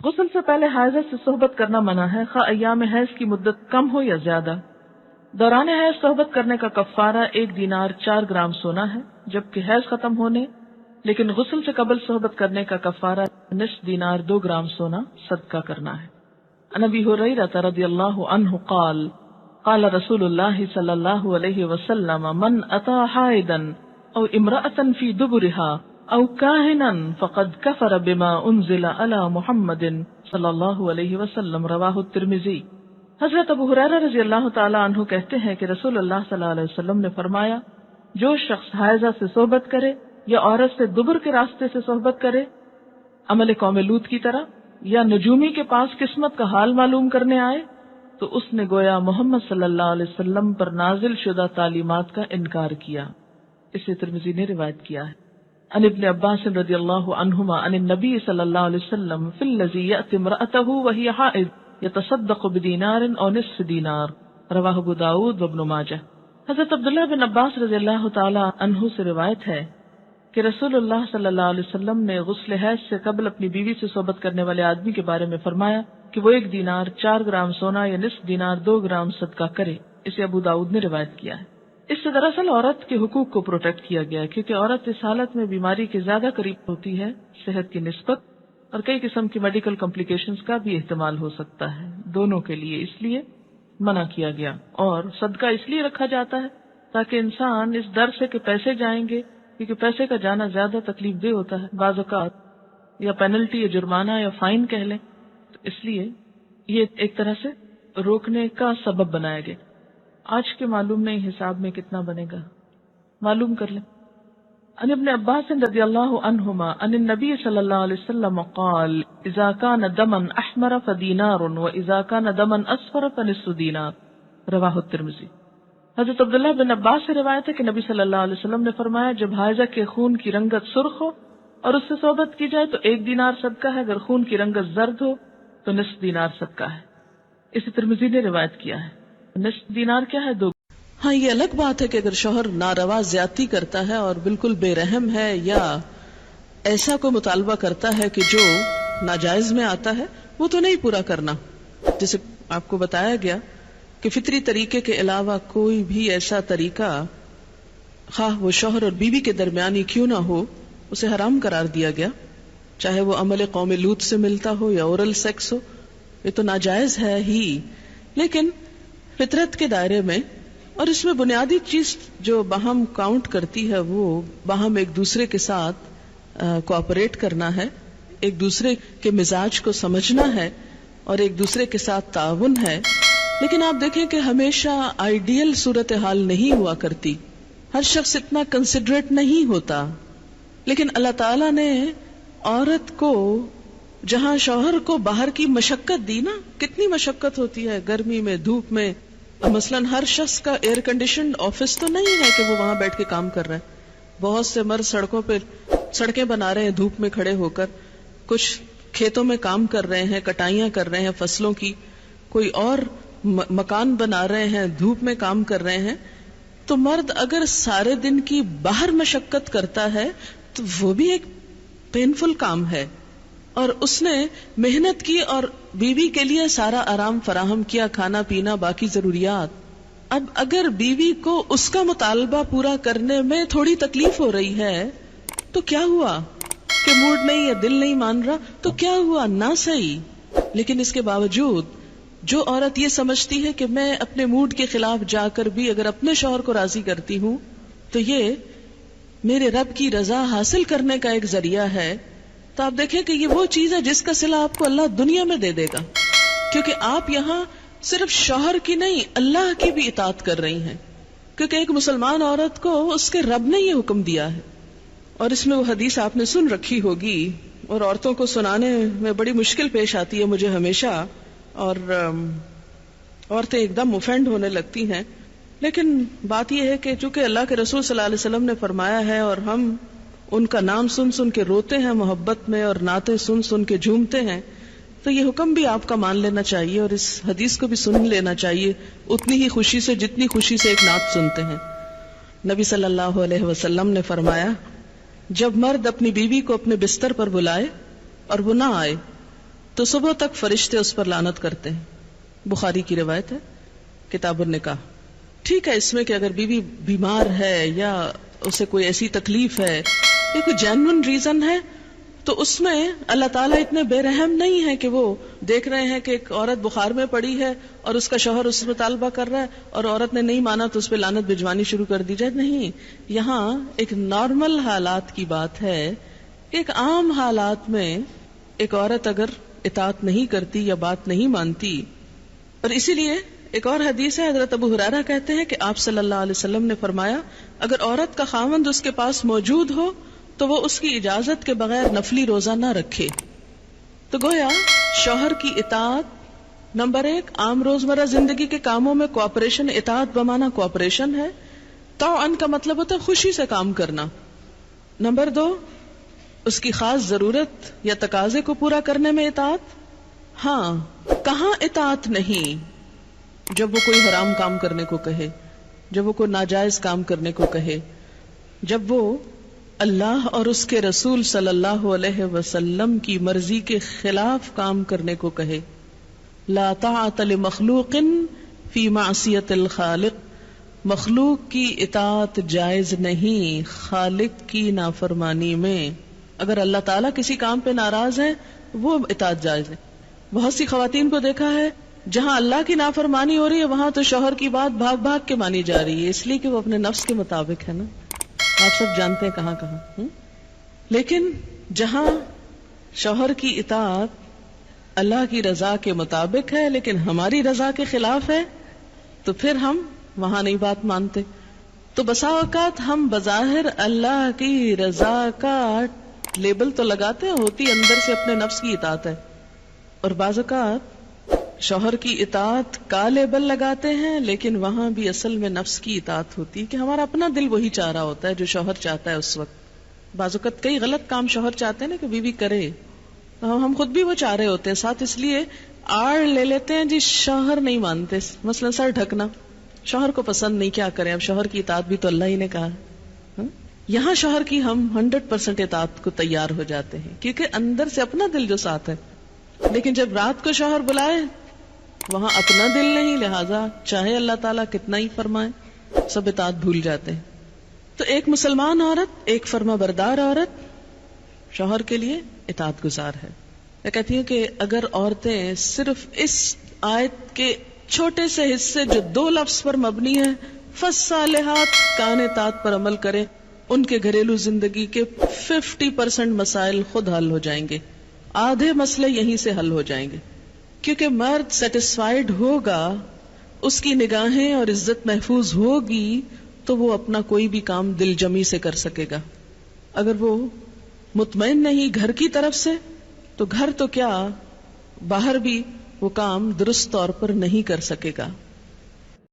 غسل سے پہلے حائضہ سے صحبت کرنا منع ہے، خواہ ایام حیض کی مدت کم ہو یا زیادہ۔ دوران حیض صحبت کرنے کا کفارہ 1 دینار 4 گرام سونا ہے، جبکہ حیض ختم ہونے لیکن غسل سے قبل صحبت کرنے کا کفارہ نصف دینار 2 گرام سونا صدقہ کرنا ہے۔ عن ابی ہریرہ رضی اللہ عنہ قال قال رسول اللہ صلی اللہ علیہ وسلم من اتی حائضا او امرأة فی دبرها او کاہنا فقد کفر بما انزل علی محمد صلی اللہ علیہ وسلم، رواہ الترمذی۔ حضرت ابو ہریرہ رضی اللہ تعالی عنہ کہتے ہیں کہ رسول اللہ صلی اللہ علیہ وسلم نے فرمایا، جو شخص حائضہ سے صحبت کرے یا عورت سے دبر کے راستے سے صحبت کرے، عمل قوم لوط کی طرح، یا نجومی کے پاس قسمت کا حال معلوم کرنے آئے، تو اس نے گویا محمد صلی اللہ علیہ وسلم پر نازل شدہ تعلیمات کا انکار کیا۔ اسے ترمذی نے روایت کیا ہے۔ عن ابن عباس رضی اللہ عنہما عن النبی صلی اللہ علیہ وسلم فی الذی یأتی امرأته وہی حائض یتصدق بدینار او نصف دینار، رواہ ابو داود وابن ماجہ۔ حضرت عبداللہ بن عباس رضی اللہ تعالی عنہ سے روایت ہے کہ رسول اللہ صلی اللہ علیہ وسلم نے غسل حیض سے قبل اپنی بیوی سے صحبت کرنے والے آدمی کے بارے میں فرمایا کہ وہ 1 دینار 4 گرام سونا یا نصف دینار 2 گرام صدقہ کرے۔ اسے ابو داؤد نے روایت کیا ہے۔ اس سے دراصل عورت کے حقوق کو پروٹیکٹ کیا گیا ہے، کیونکہ عورت اس حالت میں بیماری کے زیادہ قریب ہوتی ہے صحت کی نسبت، اور کئی قسم کی میڈیکل کمپلیکیشنز کا بھی احتمال ہو سکتا ہے دونوں کے لیے، اس لیے منع کیا گیا۔ اور صدقہ اس لیے رکھا جاتا ہے تاکہ انسان اس ڈر سے کہ پیسے جائیں گے، کیونکہ پیسے کا جانا زیادہ تکلیف دہ ہوتا ہے بعض اوقات، یا پینلٹی یا جرمانہ یا فائن کہہ لیں، تو اس لیے یہ ایک طرح سے روکنے کا سبب بنایا گیا۔ آج کے معلوم نہیں حساب میں کتنا بنے گا، معلوم کر لیں۔ عن ابن عباس رضی اللہ عنہما عن النبی صلی اللہ علیہ وسلم قال اذا كان دما احمر فدینار واذا كان دما اصفر فنصف دینار، رواہ الترمذی۔ حضرت عبداللہ بن عباس سے روایت ہے کہ نبی صلی اللہ علیہ وسلم نے فرمایا، جب حائضہ کے خون کی رنگت سرخ ہو اور اس سے صحبت کی جائے تو 1 دینار صدقہ ہے، اگر خون کی رنگت زرد ہو تو نصف دینار صدقہ ہے۔ اسے ترمذی نے روایت کیا ہے۔ نصف دینار کیا ہے؟ 2۔ ہاں، یہ الگ بات ہے کہ اگر شوہر ناروا زیادتی کرتا ہے اور بالکل بے رحم ہے، یا ایسا کوئی مطالبہ کرتا ہے کہ جو ناجائز میں آتا ہے، وہ تو نہیں پورا کرنا۔ جیسے آپ کو بتایا گیا کہ فطری طریقے کے علاوہ کوئی بھی ایسا طریقہ، خواہ وہ شوہر اور بیوی کے درمیانی کیوں نہ ہو، اسے حرام قرار دیا گیا، چاہے وہ عمل قوم لوط سے ملتا ہو یا اورل سیکس ہو، یہ تو ناجائز ہے ہی۔ لیکن فطرت کے دائرے میں، اور اس میں بنیادی چیز جو باہم کاؤنٹ کرتی ہے وہ باہم ایک دوسرے کے ساتھ کوآپریٹ کرنا ہے، ایک دوسرے کے مزاج کو سمجھنا ہے، اور ایک دوسرے کے ساتھ تعاون ہے۔ لیکن آپ دیکھیں کہ ہمیشہ آئیڈیل صورتحال نہیں ہوا کرتی، ہر شخص اتنا کنسیڈریٹ نہیں ہوتا۔ لیکن اللہ تعالیٰ نے عورت کو جہاں شوہر کو باہر کی مشقت دی نا، کتنی مشقت ہوتی ہے گرمی میں، دھوپ میں۔ مثلاً ہر شخص کا ایئر کنڈیشنڈ آفس تو نہیں ہے کہ وہ وہاں بیٹھ کے کام کر رہا ہے۔ بہت سے مرد سڑکوں پہ سڑکیں بنا رہے ہیں دھوپ میں کھڑے ہو کر، کچھ کھیتوں میں کام کر رہے ہیں، کٹائیاں کر رہے ہیں فصلوں کی، کوئی اور مکان بنا رہے ہیں، دھوپ میں کام کر رہے ہیں۔ تو مرد اگر سارے دن کی باہر مشقت کرتا ہے تو وہ بھی ایک پینفل کام ہے، اور اس نے محنت کی اور بیوی کے لیے سارا آرام فراہم کیا، کھانا پینا باقی ضروریات۔ اب اگر بیوی کو اس کا مطالبہ پورا کرنے میں تھوڑی تکلیف ہو رہی ہے تو کیا ہوا کہ موڈ نہیں ہے، دل نہیں مان رہا، تو کیا ہوا؟ نہ صحیح۔ لیکن اس کے باوجود جو عورت یہ سمجھتی ہے کہ میں اپنے موڈ کے خلاف جا کر بھی اگر اپنے شوہر کو راضی کرتی ہوں تو یہ میرے رب کی رضا حاصل کرنے کا ایک ذریعہ ہے، تو آپ دیکھیں کہ یہ وہ چیز ہے جس کا صلہ آپ کو اللہ دنیا میں دے دے گا، کیونکہ آپ یہاں صرف شوہر کی نہیں اللہ کی بھی اطاعت کر رہی ہیں، کیونکہ ایک مسلمان عورت کو اس کے رب نے یہ حکم دیا ہے۔ اور اس میں وہ حدیث آپ نے سن رکھی ہوگی، اور عورتوں کو سنانے میں بڑی مشکل پیش آتی ہے مجھے ہمیشہ، اور عورتیں ایک دم اوفینڈ ہونے لگتی ہیں۔ لیکن بات یہ ہے کہ چونکہ اللہ کے رسول صلی اللہ علیہ وسلم نے فرمایا ہے، اور ہم ان کا نام سن سن کے روتے ہیں محبت میں، اور نعتیں سن سن کے جھومتے ہیں، تو یہ حکم بھی آپ کا مان لینا چاہیے، اور اس حدیث کو بھی سن لینا چاہیے اتنی ہی خوشی سے جتنی خوشی سے ایک نعت سنتے ہیں۔ نبی صلی اللہ علیہ وسلم نے فرمایا، جب مرد اپنی بیوی کو اپنے بستر پر بلائے اور وہ نہ آئے تو صبح تک فرشتے اس پر لعنت کرتے ہیں. بخاری کی روایت ہے کتاب النکاح. ٹھیک ہے اس میں کہ اگر بیوی بیمار ہے یا اسے کوئی ایسی تکلیف ہے یا کوئی جینوئن ریزن ہے تو اس میں اللہ تعالیٰ اتنے بے رحم نہیں ہے کہ وہ دیکھ رہے ہیں کہ ایک عورت بخار میں پڑی ہے اور اس کا شوہر اس سے مطالبہ کر رہا ہے اور عورت نے نہیں مانا تو اس پہ لعنت بھجوانی شروع کر دی جائے. نہیں, یہاں ایک نارمل حالات کی بات ہے. ایک عام حالات میں ایک عورت اگر اطاعت نہیں کرتی یا بات نہیں مانتی, اور اسی لیے ایک اور حدیث ہے, حضرت ابو ہریرہ کہتے ہیں کہ آپ صلی اللہ علیہ وسلم نے فرمایا اگر عورت کا خاوند اس کے پاس موجود ہو تو وہ اس کی اجازت کے بغیر نفلی روزہ نہ رکھے. تو گویا شوہر کی اطاعت نمبر 1 عام روزمرہ زندگی کے کاموں میں کوآپریشن, اطاعت بمانا کوآپریشن ہے. طوعاً کا مطلب ہوتا ہے خوشی سے کام کرنا. نمبر 2 اس کی خاص ضرورت یا تقاضے کو پورا کرنے میں اطاعت. ہاں, کہاں اطاعت نہیں؟ جب وہ کوئی حرام کام کرنے کو کہے, جب وہ کوئی ناجائز کام کرنے کو کہے, جب وہ اللہ اور اس کے رسول صلی اللہ علیہ وسلم کی مرضی کے خلاف کام کرنے کو کہے. لا طاعت لمخلوق فی معصیت الخالق, مخلوق کی اطاعت جائز نہیں خالق کی نافرمانی میں. اگر اللہ تعالیٰ کسی کام پہ ناراض ہے وہ اطاعت جائز ہے. بہت سی خواتین کو دیکھا ہے جہاں اللہ کی نافرمانی ہو رہی ہے وہاں تو شوہر کی بات بھاگ بھاگ کے مانی جا رہی ہے, اس لیے کہ وہ اپنے نفس کے مطابق ہے نا. آپ سب جانتے ہیں کہاں کہاں. لیکن جہاں شوہر کی اطاعت اللہ کی رضا کے مطابق ہے لیکن ہماری رضا کے خلاف ہے تو پھر ہم وہاں نہیں بات مانتے. تو بسا اوقات ہم بظاہر اللہ کی رضا کا لیبل تو لگاتے ہیں, ہوتی اندر سے اپنے نفس کی اطاعت ہے, اور بعض اوقات شوہر کی اطاعت کا لیبل لگاتے ہیں لیکن وہاں بھی اصل میں نفس کی اطاعت ہوتی ہے کہ ہمارا اپنا دل وہی چاہ رہا ہوتا ہے جو شوہر چاہتا ہے اس وقت. بعض اوقات کئی غلط کام شوہر چاہتے ہیں نا کہ بیوی کرے, ہم خود بھی وہ چاہ رہے ہوتے ہیں ساتھ, اس لیے آڑ لے لیتے ہیں جی شوہر نہیں مانتے. مثلا سر ڈھکنا شوہر کو پسند نہیں, کیا کریں, اب شوہر کی اطاعت بھی تو اللہ ہی نے کہا. یہاں شوہر کی ہم 100% اطاعت کو تیار ہو جاتے ہیں کیونکہ اندر سے اپنا دل جو ساتھ ہے. لیکن جب رات کو شوہر بلائے وہاں اپنا دل نہیں, لہذا چاہے اللہ تعالیٰ کتنا ہی فرمائے سب اطاعت بھول جاتے ہیں. تو ایک مسلمان عورت, ایک فرما بردار عورت شوہر کے لیے اطاعت گزار ہے. میں کہتی ہوں کہ اگر عورتیں صرف اس آیت کے چھوٹے سے حصے جو 2 لفظ پر مبنی ہے فالصالحات کان اطاعت پر عمل کریں, ان کے گھریلو زندگی کے 50% مسائل خود حل ہو جائیں گے. آدھے مسئلے یہیں سے حل ہو جائیں گے کیونکہ مرد سیٹسفائیڈ ہوگا, اس کی نگاہیں اور عزت محفوظ ہوگی تو وہ اپنا کوئی بھی کام دل جمی سے کر سکے گا. اگر وہ مطمئن نہیں گھر کی طرف سے تو گھر تو کیا باہر بھی وہ کام درست طور پر نہیں کر سکے گا.